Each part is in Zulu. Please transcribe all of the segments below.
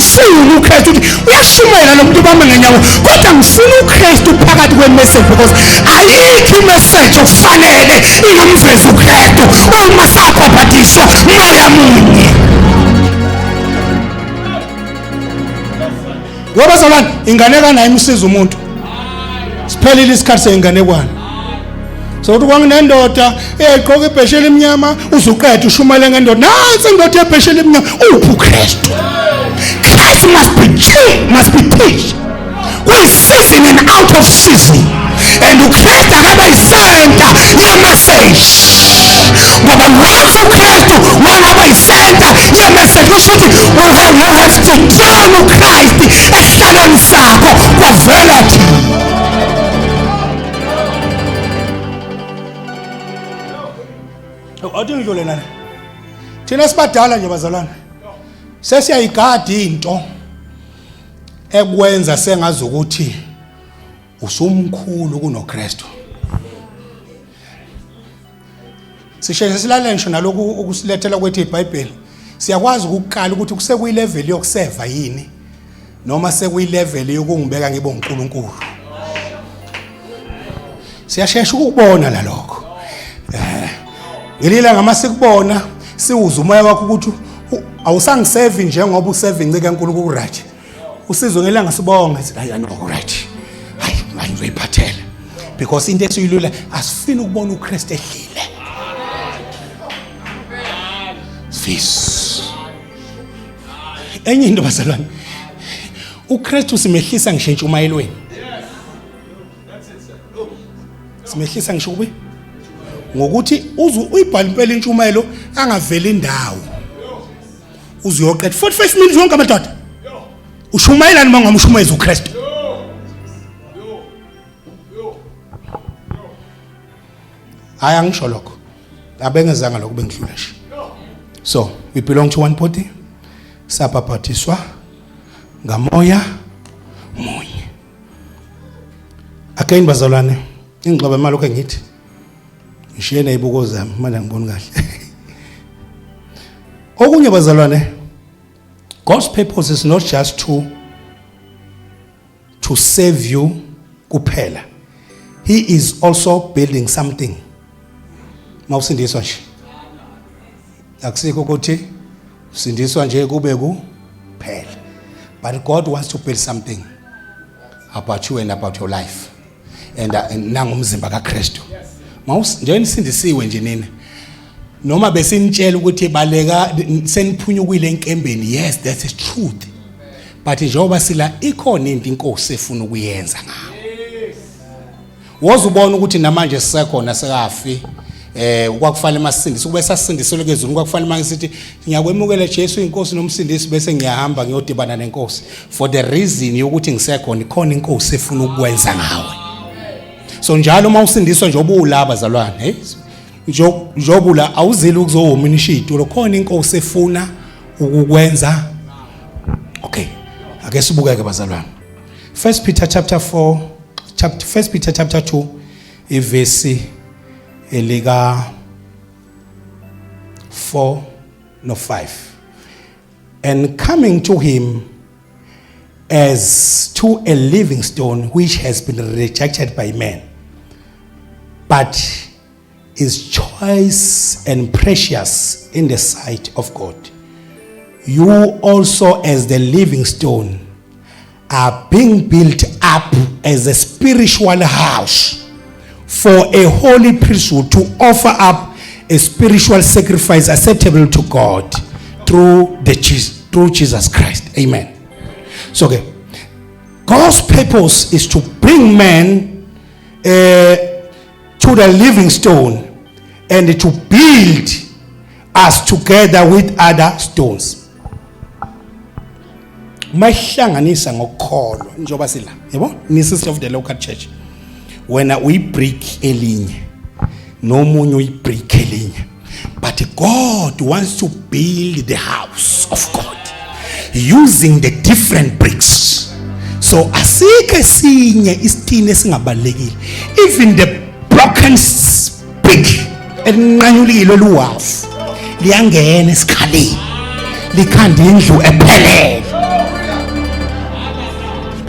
angifuni uKristu ukuthi uyashumayela nomuntu bami ngenyawo, kodwa ngifuna uKristu phakathi kwemessage, because ayikho imessage ofanele inomveza uKristu uma saphaphathiswa moya munye. Ngoba bazalwane, inganekwana nayo imsiza umuntu. Siphelile isikhathi seyinganekwana. So uthi kwanginendoda egqoka ibheshe elimnyama uzuqeda ushumayela ngendoda. Nansi indoda ebheshe elimnyama uphu Kristu. Christ must be changed, must be teached. We season and out of season. And uKristu akaba isenta ye-message. Ngoba once uKristu wangaba isenta ye-message, kusho ukuthi you have to turn uKristu esihlalweni sakho kwavela thina. Awuthi ngidlule nani? Thina sibadala nje bazalwane. Sesiyayigada into ekwenza sengazi ukuthi usumkhulu kunoKristu. Sisheshe silalele ngisho naloku ukusilethela kwethu iBhayibheli. Siyakwazi ukukala ukuthi kusekuyi level yokuseva yini noma sekuyi level yokungibeka ngibe uNkulunkulu. Siyashesha ukubona lalokho. Ngelila ngama sikubona siwuza umoya wakho ukuthi awusangisave njengoba usave incike kaNkulunkulu right. Usizwe ngelanga sibonga sithi hayi no right. Hayi ngizoyiphathela. Because into esiyilula asifini ukubona uKristu ehlile. Fis. Enye into bazalwane. uKristu simehlisa ngisho entshumayelweni. Simehlisa ngisho kube ngokuthi uyibhala impela intshumayelo angaveli indawo. Uziyoqeda 45 minutes wonke amadoda. Ushumayelani uma ngamshumayeza uKristu? Hayi angisho lokho. Abengezanga lokho bengidlula nje. So, we belong to one body. Sabaphathiswa ngamoya munye. Again bazalwane, ingixoba imali lokho engithi. Ngishiye nayibuko zami manje ngiboni kahle. Okunye bazalwane, God's purpose is not just to save you kuphela. He is also building something. Mawusindiswa nje. Akusikho ukuthi usindiswa nje kube kuphela. But God wants to build something about you and about your life. And nangumzimba kaKristu. Nje nisindisiwe nje nini. Noma besinitshela ukuthi baleka seniphunya kuyile enkembeni. Yes, that is truth. But njengoba sila ikhona into inkosi efuna ukuyenza ngawo. Wozubona ukuthi namanje sisekhona sekafi. Kwakufanele masindise kube sasindiselwe kezulu kwakufanele mangisithi ngiyakwemukela Jesu inkosi nomsindisi bese ngiyahamba ngiyodibana nenkosi for the reason yokuthi ngisekhona ikhona inkosi efuna ukwenza ngawe. So njalo uma usindiswa nje obulaba zalwane njobula awuzeli ukuzowomnisha itulo khona inkosi efuna ukukwenza. Okay, ake sibuke ke bazalwane. 1 Peter chapter 2 verse elika 4 no 5. And coming to him as to a living stone which has been rejected by men, but is choice and precious in the sight of God. You also as the living stone are being built up as a spiritual house for a holy priesthood to offer up a spiritual sacrifice acceptable to God through Jesus Christ. Amen. So okay, God's purpose is to bring men to the living stone and to build us together with other stones. Mahlanganisa ngokholo njoba sila yebo ni sister of the local church. When we break elinye nomunye uyibreak elinye, but God wants to build the house of God using the different bricks. So asike sinye isithini esingabalekile, even the broken brick elinqanyulile luwafu liyangena esikhaleni likhanda indlu ephelele.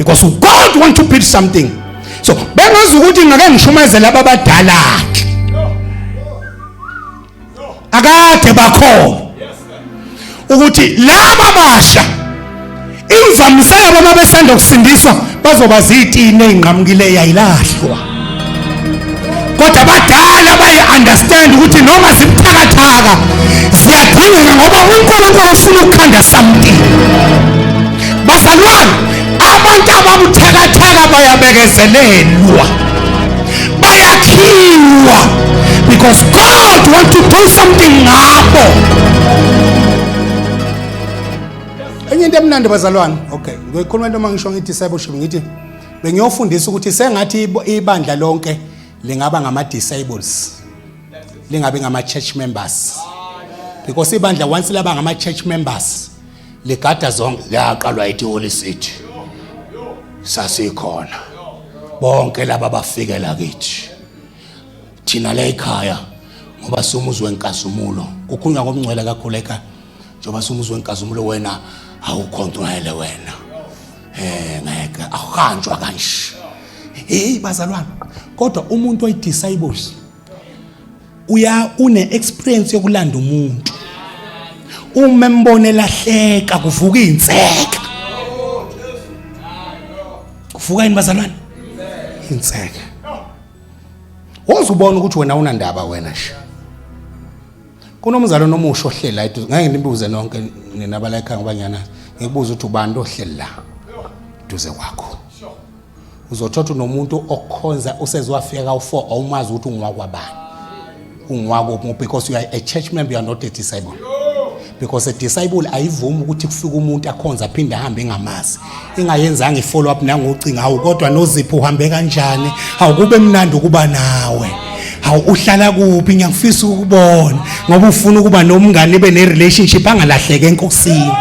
because God want to build something. So bengazi ukuthi ngake ngishumezela abadala akade bakho ukuthi laba basha imvamisa yabo mabesanda kusindiswa bazoba zitini ezinqamukile yayilahlwa, kodwa abadala bayi-understand ukuthi noma zibuthakathaka ziyadingeka ngoba uNkulunkulu ufuna ukukhanda something. Bazalwane, abantu ababuthakathaka bayabekezelelwa, bayakhiwa, because God wants to do something ngabo. Enye into emnandi bazalwane, okay, ngikhuluma into mangisho ngi-discipleship ngithi bengiyofundisa ukuthi sengathi ibandla lonke lingaba ngama-disciples, lingabi ngama-church members, because ibandla once laba ngama-church members ligada zonke liyaqalwa yithi Holy City sasikhona bonke laba bafikela kithi thina la ekhaya ngoba somuzwe wenkazumulo kukhulunywa ngomngcwele kakhulu ekhaya njengoba somuzwe wenkazumulo wena awukhontrole wena ngeke akuhanjwa kanje. Bazalwane, kodwa umuntu oyi-disciples une experience yokulanda umuntu. Uma mbone lahleka kuvuka inseka, kuvuka yini bazalwane? Inseka. Wozubona ukuthi wena unandaba wena nje. Kunomzalo nomusho ohlela edu ngeke nimbuze nonke ninaba la ekhaya ngoba ngiyana ngikubuza ukuthi ubani ohlela la duze kwakho. Uzothatha nomuntu okhonza usezwafika ka4 awumazi ukuthi ungwakwabani. Ungwakho because you are a church member, you are not a disciple. Because a disciple ayivumi ukuthi kufika umuntu akhonza aphinde ahambe ngamazi. Ingayenzanga ifollow up nangocinga hawu kodwa noZipho uhambe kanjani? Hawu kube mnandi ukuba nawe. Hawu uhlala kuphi? Ngiyafisa ukubona ngoba ufuna ukuba nomngane ibe ne relationship angalahleke enkosini.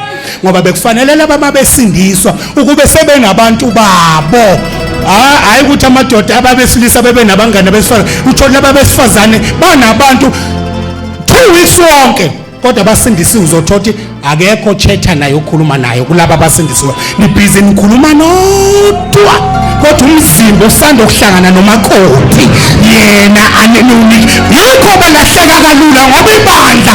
Ngoba bekufanele laba mabesindiswa ukube sebenabantu babo. Hayi ukuthi amadoda ababesilisa bebe nabangane besifazane. Uthola laba besifazane banabantu 2 weeks wonke. Kodwa basindisiwe uzothothi akekho chetha naye ukhuluma naye kulaba basindisiwe. Ni busy nikhuluma nodwa. Kodwa umzimba usanda ukuhlangana nomakoti yena anenuni. Yikho belahleka kalula ngoba ibandla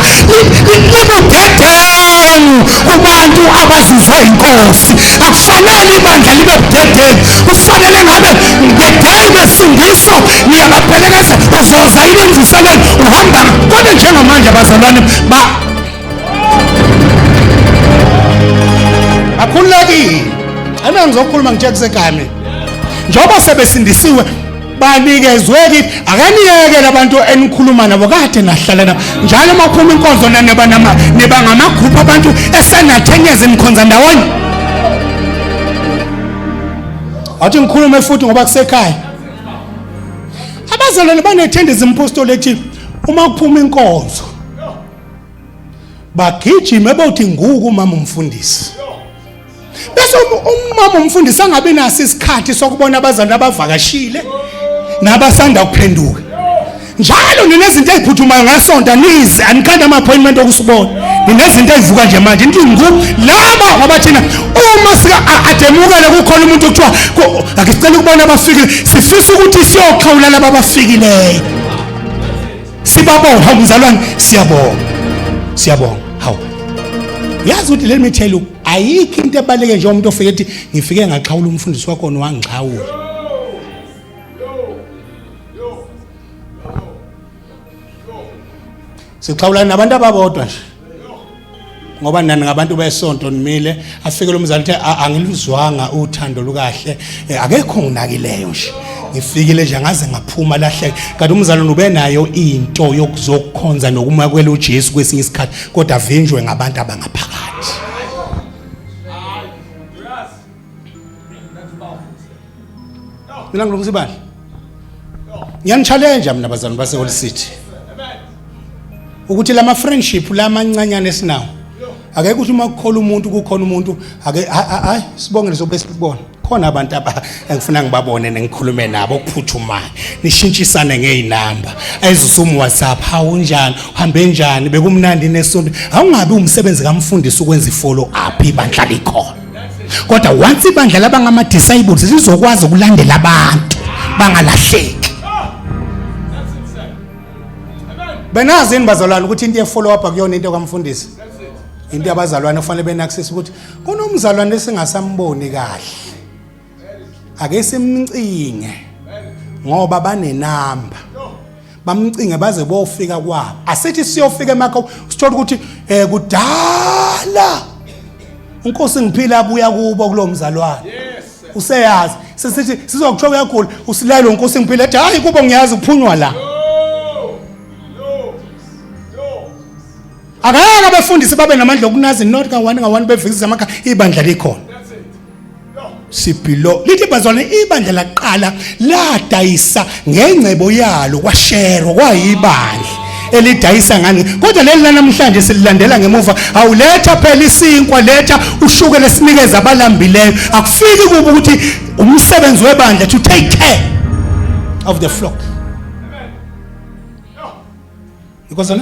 libudedenu kubantu abazizwa inkosi. Akufanele ibandla libe budedenu. Kufanele ngabe ngedeni besindiso niyabaphelekeza uzoza ilenziseleni uhamba kodwa njengamanje abazalwane akhululekile. Ana ngizokhuluma ngithe kusekami njengoba sebesindisiwe banikezwe kithi akaniyeke abantu enikhuluma nabo kade nahlala nabo njalo maphuma inkonzo neba ngamagroup abantu esenathenyeze nikhonza ndawonye. Athi ngikhulume futhi ngoba kusekhaya abazalwane banethendezi impostolate uma kuphuma inkonzo bagijime bothi nguku mama umfundisi. Bese umama umfundisi angabe nasi isikhathi sokubona abazali abavakashile nabasanda ukuphenduka. Njalo ninezinto eziphuthumayo ngasonto nizi anikhanda ama-appointment okusibona. Ninezinto ezivuka nje manje nithi nguku laba ngoba thina uma sika ademukele kukhona umuntu kuthiwa akicela ukubona abafikile sifisa ukuthi siyoxhawula laba abafikileyo. Sibabonga hawu mzalwane siyabonga hawu. Yazi ukuthi let me tell you ayikho into ebaleke nje umuntu ofike ethi ngifike ngaxhawula umfundisi wakho nowangixhawula. Sixhawulana nabantu ababodwa nje ngoba nani ngabantu besonto nimile afike lo mzali ethi angiluzwanga uthando lukahle akekho nginakileyo nje ngifikile nje ngaze ngaphuma lahleke. Kanti umzali ube nayo into yokuzokhonza nokumakwela uJesu kwesinye isikhathi kodwa avinjwe ngabantu abangaphakathi. Mina ngilomsibani ngiyani-challenge mina bazalwane base Holy City ukuthi lama friendship lamancanyane esinawo akeke ukuthi uma kukhola umuntu kukhona umuntu hayi sibonge lizobe sikubona khona abantu engifuna ngibabone nengikhulume nabo okuphuthumayo nishintshisane ngeinamba ezisumu WhatsApp hawu njani uhambe njani bekumnandi nesonto awungabe umsebenzi kamfundisi ukwenza ifollow up ibandla likhona. Kodwa once ibandla labangama disciples sizokwazi ukulandela abantu bangalahleki. Benazi inibazalwane ukuthi into ye-follow up akuyona into kamfundisi. Into yabazalwane kufanele benaccess ukuthi kunomzalwane esingasamboni kahle. Ake simcinge ngoba banenamba. Bamcinge baze bofika kwabo. Asithi siyofika emakho sithola ukuthi kudala uNkosi ngiphila abuya kubo kulo mzalwane. Useyazi sisithi sizokutsho uyagula usilayelo uNkosi ngiphila ethi hayi kubo ngiyazi kuphunywa la. Akayeke abafundisi babe namandla okunazi not ka1 bevikisa amakha ibandla likhona. Sipilo lithi bazalwane ibandla laqala ladayisa ngengcebo yalo kwashero kwayibandla elidayisa ngani kodwa leli namhlanje sililandela ngemuva awuletha phela isinkwa letha ushuke lesinikeza abalambileyo akufiki kuba ukuthi umsebenzi webandla to take care of the flock. Because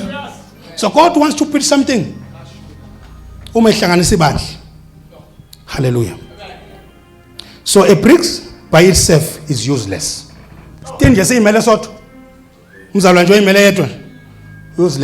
so God wants to put something uma ehlanganisa ibandla. Hallelujah. So a bricks by itself is useless. Nje siyimele sodwa. Umzalwane nje uyimele yedwa. Useless.